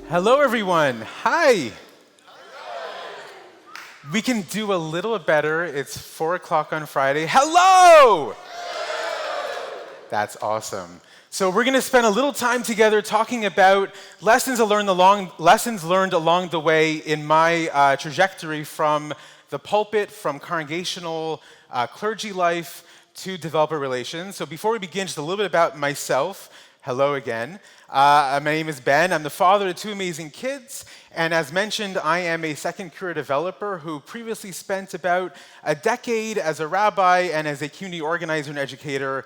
Hello, everyone. Hi. We can do a little better. It's 4 o'clock on Friday. Hello! That's awesome. So we're going to spend a little time together talking about lessons learned along the way in my trajectory from the pulpit, from congregational clergy life to developer relations. So before we begin, just a little bit about myself. Hello again. My name is Ben. I'm the father of two amazing kids. And as mentioned, I am a second career developer who previously spent about a decade as a rabbi and as a community organizer and educator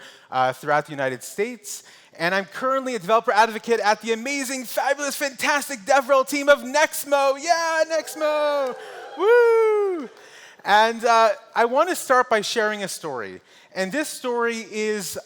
throughout the United States. And I'm currently a developer advocate at the amazing, fabulous, fantastic DevRel team of Nexmo. Yeah, Nexmo! Woo! And I want to start by sharing a story. And this story is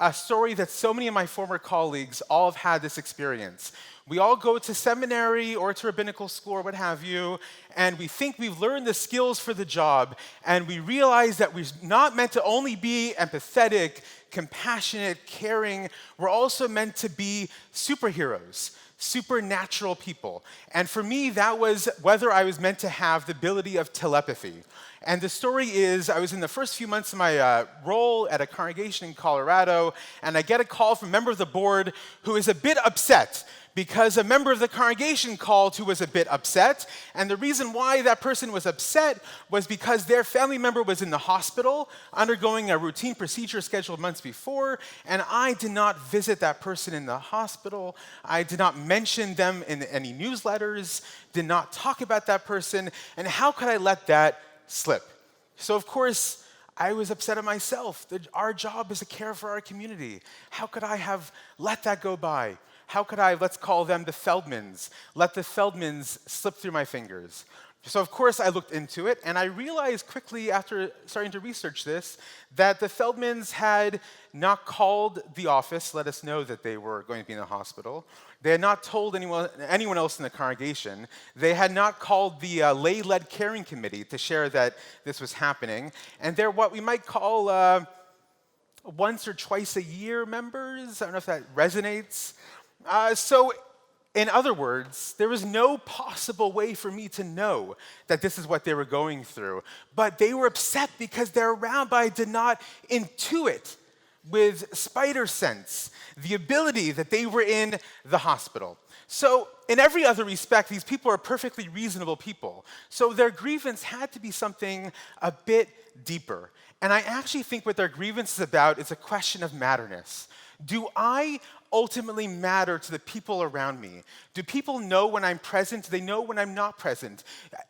a story that so many of my former colleagues all have had this experience. We all go to seminary or to rabbinical school or what have you, and we think we've learned the skills for the job, and we realize that we're not meant to only be empathetic, compassionate, caring. We're also meant to be superheroes, supernatural people. And for me, that was whether I was meant to have the ability of telepathy. And the story is, I was in the first few months of my role at a congregation in Colorado, and I get a call from a member of the board who is a bit upset because a member of the congregation called who was a bit upset. And the reason why that person was upset was because their family member was in the hospital undergoing a routine procedure scheduled months before, and I did not visit that person in the hospital. I did not mention them in any newsletters, did not talk about that person, and how could I let that slip? So of course, I was upset at myself. Our job is to care for our community. How could I have let that go by? How could I, let's call them the Feldmans, let the Feldmans slip through my fingers? So of course I looked into it, and I realized quickly after starting to research this that the Feldmans had not called the office to let us know that they were going to be in the hospital. They had not told anyone else in the congregation. They had not called the lay-led caring committee to share that this was happening. And they're what we might call once or twice a year members. I don't know if that resonates. So in other words, there was no possible way for me to know that this is what they were going through. But they were upset because their rabbi did not intuit with spider sense the ability that they were in the hospital. So in every other respect, these people are perfectly reasonable people. So their grievance had to be something a bit deeper. And I actually think what their grievance is about is a question of matterness. Do I ultimately matter to the people around me? Do people know when I'm present? Do they know when I'm not present?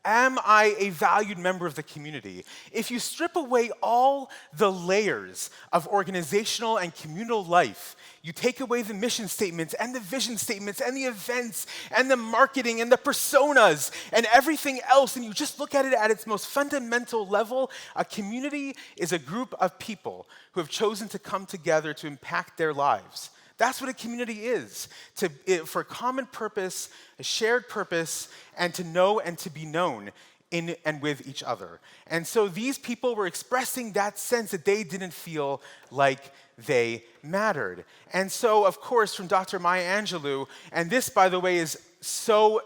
Am I a valued member of the community? If you strip away all the layers of organizational and communal life, you take away the mission statements and the vision statements and the events and the marketing and the personas and everything else, and you just look at it at its most fundamental level, a community is a group of people who have chosen to come together to impact their lives. That's what a community is, for a common purpose, a shared purpose, and to know and to be known in and with each other. And so these people were expressing that sense that they didn't feel like they mattered. And so, of course, from Dr. Maya Angelou, and this, by the way, is so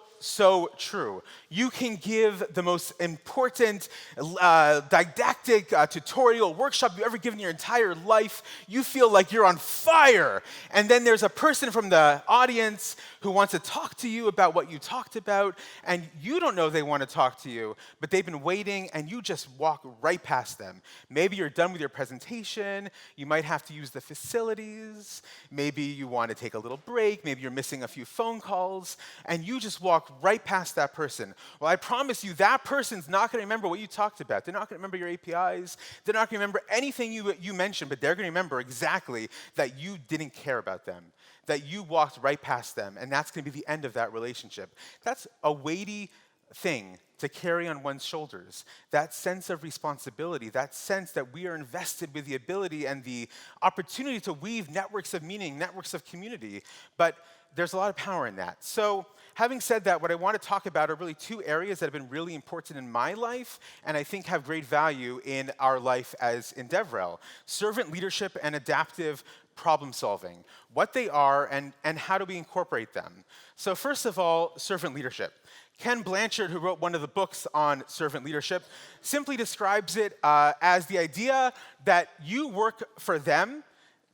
true. You can give the most important didactic tutorial workshop you've ever given in your entire life. You feel like you're on fire. And then there's a person from the audience who wants to talk to you about what you talked about, and you don't know they want to talk to you, but they've been waiting, and you just walk right past them. Maybe you're done with your presentation. You might have to use the facilities. Maybe you want to take a little break. Maybe you're missing a few phone calls, and you just walk right past that person. Well, I promise you, that person's not going to remember what you talked about. They're not going to remember your APIs. They're not going to remember anything you mentioned, but they're going to remember exactly that you didn't care about them, that you walked right past them, and that's going to be the end of that relationship. That's a weighty thing to carry on one's shoulders, that sense of responsibility, that sense that we are invested with the ability and the opportunity to weave networks of meaning, networks of community. But there's a lot of power in that. So having said that, what I want to talk about are really two areas that have been really important in my life and I think have great value in our life as in DevRel. Servant leadership and adaptive problem solving, what they are and how do we incorporate them. So first of all, servant leadership. Ken Blanchard, who wrote one of the books on servant leadership, simply describes it as the idea that you work for them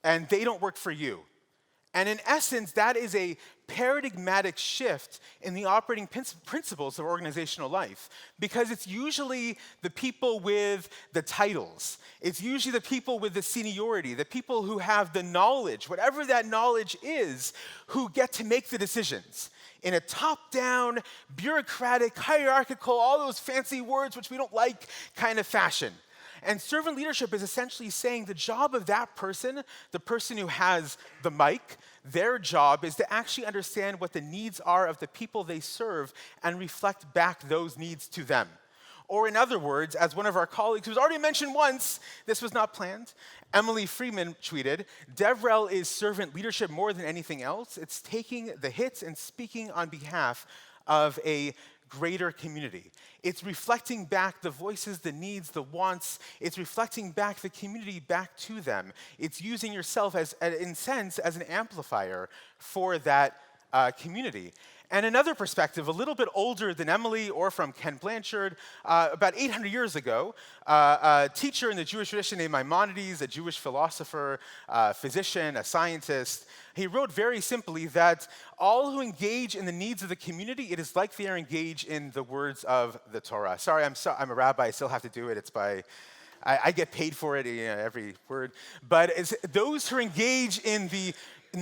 and they don't work for you. And in essence, that is a paradigmatic shift in the operating principles of organizational life, because it's usually the people with the titles. It's usually the people with the seniority, the people who have the knowledge, whatever that knowledge is, who get to make the decisions in a top-down, bureaucratic, hierarchical, all those fancy words which we don't like kind of fashion. And servant leadership is essentially saying the job of that person, the person who has the mic, their job is to actually understand what the needs are of the people they serve and reflect back those needs to them. Or in other words, as one of our colleagues who's already mentioned once, this was not planned, Emily Freeman tweeted, DevRel is servant leadership more than anything else. It's taking the hits and speaking on behalf of a greater community. It's reflecting back the voices, the needs, the wants. It's reflecting back the community back to them. It's using yourself as, in sense, as an amplifier for that community. And another perspective, a little bit older than Emily or from Ken Blanchard, about 800 years ago, a teacher in the Jewish tradition named Maimonides, a Jewish philosopher, physician, a scientist, he wrote very simply that all who engage in the needs of the community, it is like they are engaged in the words of the Torah. Sorry, I'm a rabbi, I still have to do it. It's by, I get paid for it, every word. But it's those who engage in the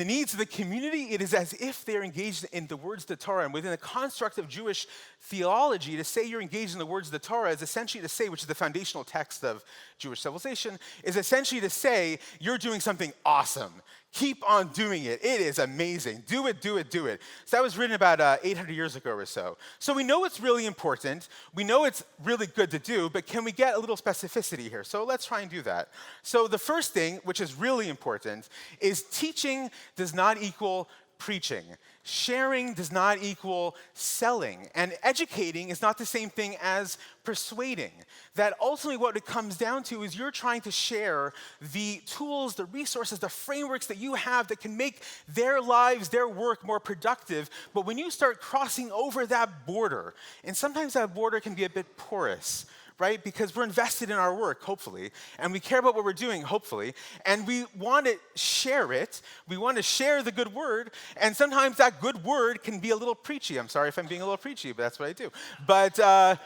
needs of the community, it is as if they're engaged in the words of the Torah. And within the construct of Jewish theology, to say you're engaged in the words of the Torah is essentially to say, which is the foundational text of Jewish civilization, is essentially to say you're doing something awesome. Keep on doing it. It is amazing. Do it, do it, do it. So that was written about 800 years ago or so. So we know it's really important. We know it's really good to do, but can we get a little specificity here? So let's try and do that. So the first thing, which is really important, is teaching does not equal preaching. Sharing does not equal selling. And educating is not the same thing as persuading. That ultimately what it comes down to is you're trying to share the tools, the resources, the frameworks that you have that can make their lives, their work more productive. But when you start crossing over that border, and sometimes that border can be a bit porous, right? Because we're invested in our work, hopefully, and we care about what we're doing, hopefully, and we want to share it. We want to share the good word, and sometimes that good word can be a little preachy. I'm sorry if I'm being a little preachy, but that's what I do. But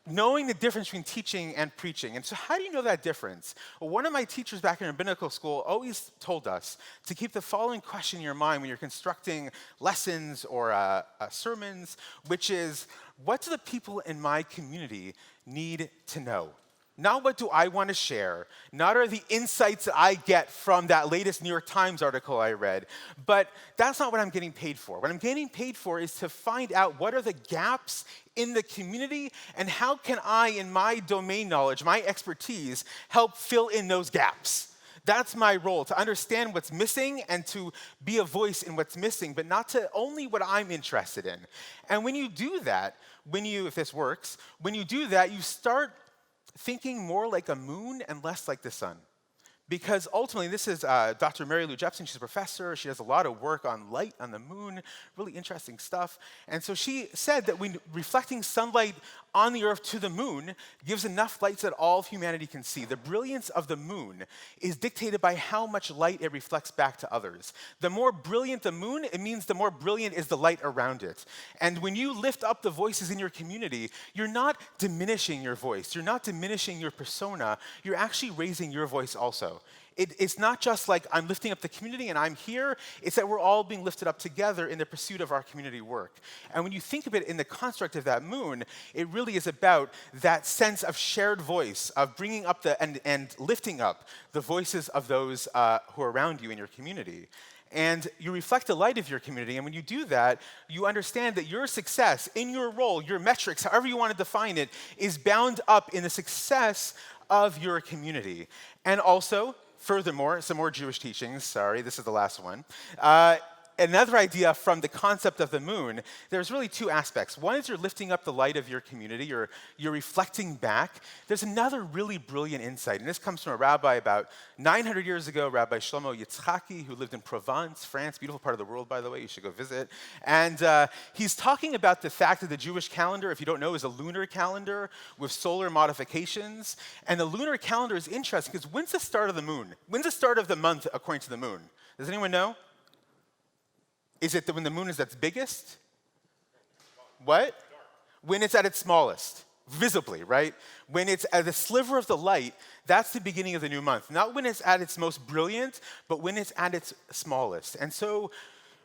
knowing the difference between teaching and preaching. And so how do you know that difference? Well, one of my teachers back in rabbinical school always told us to keep the following question in your mind when you're constructing lessons or sermons, which is, what do the people in my community need to know? Not what do I want to share, not are the insights that I get from that latest New York Times article I read, but that's not what I'm getting paid for. What I'm getting paid for is to find out what are the gaps in the community and how can I, in my domain knowledge, my expertise, help fill in those gaps. That's my role, to understand what's missing and to be a voice in what's missing, but not to only what I'm interested in. And when you do that, if this works, when you do that, you start thinking more like a moon and less like the sun. Because ultimately, this is Dr. Mary Lou Jepsen. She's a professor. She does a lot of work on light on the moon, really interesting stuff. And so she said that when reflecting sunlight on the earth to the moon gives enough light so that all of humanity can see. The brilliance of the moon is dictated by how much light it reflects back to others. The more brilliant the moon, it means the more brilliant is the light around it. And when you lift up the voices in your community, you're not diminishing your voice. You're not diminishing your persona. You're actually raising your voice also. It's not just like I'm lifting up the community and I'm here. It's that we're all being lifted up together in the pursuit of our community work. And when you think of it in the construct of that moon, it really is about that sense of shared voice, of bringing up and lifting up the voices of those who are around you in your community. And you reflect the light of your community, and when you do that, you understand that your success in your role, your metrics, however you want to define it, is bound up in the success of your community. And also, furthermore, some more Jewish teachings, sorry, this is the last one. another idea from the concept of the moon, there's really two aspects. One is you're lifting up the light of your community, you're reflecting back. There's another really brilliant insight, and this comes from a rabbi about 900 years ago, Rabbi Shlomo Yitzchaki, who lived in Provence, France, beautiful part of the world, by the way, you should go visit. And he's talking about the fact that the Jewish calendar, if you don't know, is a lunar calendar with solar modifications. And the lunar calendar is interesting because when's the start of the moon? When's the start of the month according to the moon? Does anyone know? Is it when the moon is at its biggest? What? When it's at its smallest, visibly, right? When it's at the sliver of the light, that's the beginning of the new month. Not when it's at its most brilliant, but when it's at its smallest. And so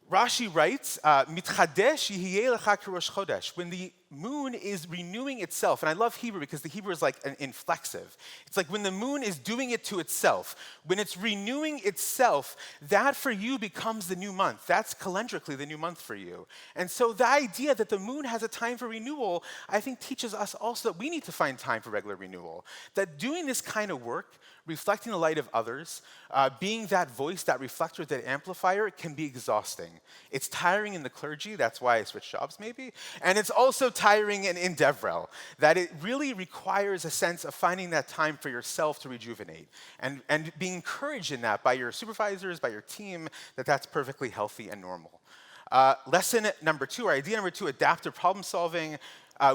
Rashi writes, "Mitchadesh yihyeh lecha kerosh chodesh." When the moon is renewing itself, and I love Hebrew because the Hebrew is like an inflexive. It's like when the moon is doing it to itself, when it's renewing itself, that for you becomes the new month. That's calendrically the new month for you. And so the idea that the moon has a time for renewal, I think teaches us also that we need to find time for regular renewal. That doing this kind of work, reflecting the light of others, being that voice, that reflector, that amplifier, can be exhausting. It's tiring in the clergy, that's why I switched jobs maybe, and it's also tiring in DevRel, that it really requires a sense of finding that time for yourself to rejuvenate, and being encouraged in that by your supervisors, by your team, that that's perfectly healthy and normal. Lesson number 2, or idea number 2, adaptive problem solving.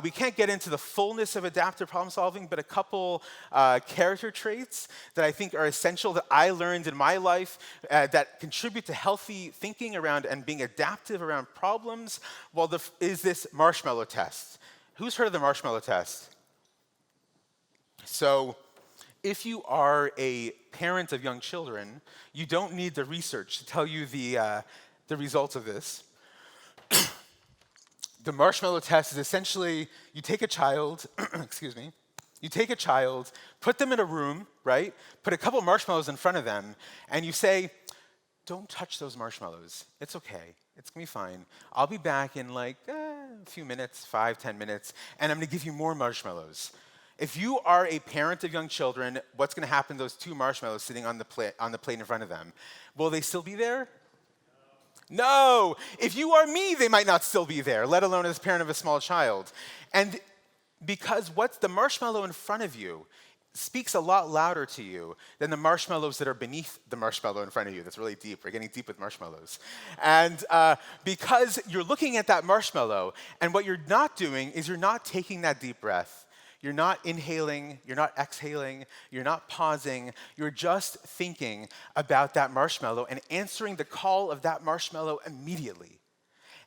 We can't get into the fullness of adaptive problem solving, but a couple character traits that I think are essential that I learned in my life that contribute to healthy thinking around and being adaptive around problems, is this marshmallow test. Who's heard of the marshmallow test? So if you are a parent of young children, you don't need the research to tell you the results of this. The marshmallow test is essentially you take a child, you take a child, put them in a room, right? Put a couple marshmallows in front of them, and you say, don't touch those marshmallows. It's okay. It's gonna be fine. I'll be back in like a few minutes, 5, 10 minutes, and I'm gonna give you more marshmallows. If you are a parent of young children, what's gonna happen to those 2 marshmallows sitting on the plate in front of them? Will they still be there? No, if you are me, they might not still be there, let alone as a parent of a small child. And because what's the marshmallow in front of you speaks a lot louder to you than the marshmallows that are beneath the marshmallow in front of you. That's really deep. We're getting deep with marshmallows. And because you're looking at that marshmallow, and what you're not doing is you're not taking that deep breath. You're not inhaling, you're not exhaling, you're not pausing, you're just thinking about that marshmallow and answering the call of that marshmallow immediately.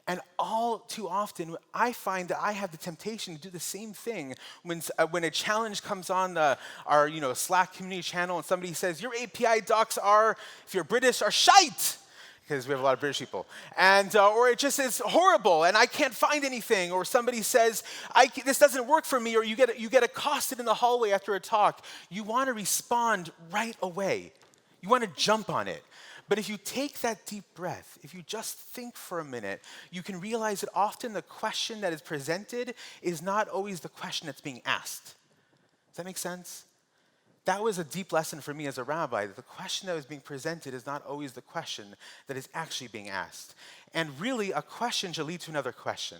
And all too often, I find that I have the temptation to do the same thing when a challenge comes on our Slack community channel and somebody says, your API docs are, if you're British, are shite. Because we have a lot of British people. And, or it just is horrible and I can't find anything. Or somebody says, this doesn't work for me, or you get accosted in the hallway after a talk. You want to respond right away. You want to jump on it. But if you take that deep breath, if you just think for a minute, you can realize that often the question that is presented is not always the question that's being asked. Does that make sense? That was a deep lesson for me as a rabbi, that the question that was being presented is not always the question that is actually being asked. And really, a question should lead to another question.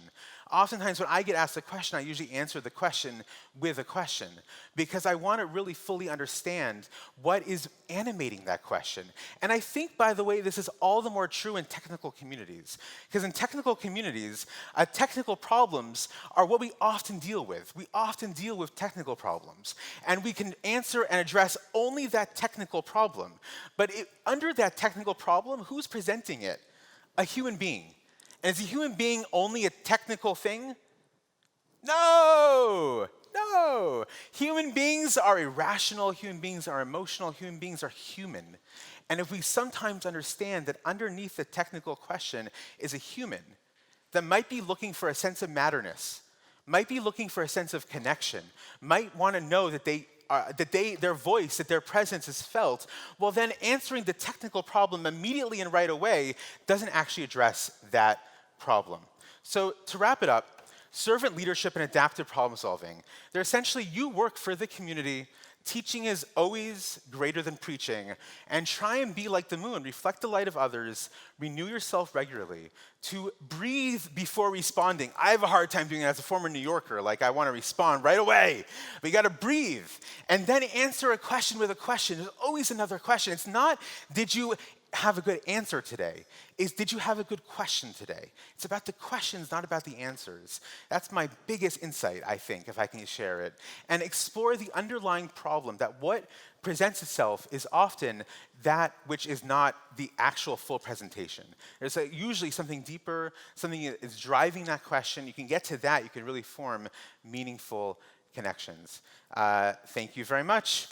Oftentimes when I get asked a question, I usually answer the question with a question because I want to really fully understand what is animating that question. And I think, by the way, this is all the more true in technical communities. Because in technical communities, technical problems are what we often deal with. We often deal with technical problems. And we can answer and address only that technical problem. But under that technical problem, who's presenting it? A human being. And is a human being only a technical thing? No. Human beings are irrational, human beings are emotional, human beings are human. And if we sometimes understand that underneath the technical question is a human that might be looking for a sense of matterness, might be looking for a sense of connection, might want to know that their voice, that their presence is felt, well then answering the technical problem immediately and right away doesn't actually address that problem. So to wrap it up, servant leadership and adaptive problem solving, they're essentially you work for the community Teaching is always greater than preaching, and try and be like the moon. Reflect the light of others, renew yourself regularly. To breathe before responding. I have a hard time doing that as a former New Yorker. Like, I want to respond right away. But you got to breathe. And then answer a question with a question. There's always another question. It's not, did you have a good answer today? Did you have a good question today? It's about the questions, not about the answers. That's my biggest insight, I think, if I can share it. And explore the underlying problem, that what presents itself is often that which is not the actual full presentation. There's usually something deeper, something that is driving that question. You can get to that, you can really form meaningful connections. Thank you very much.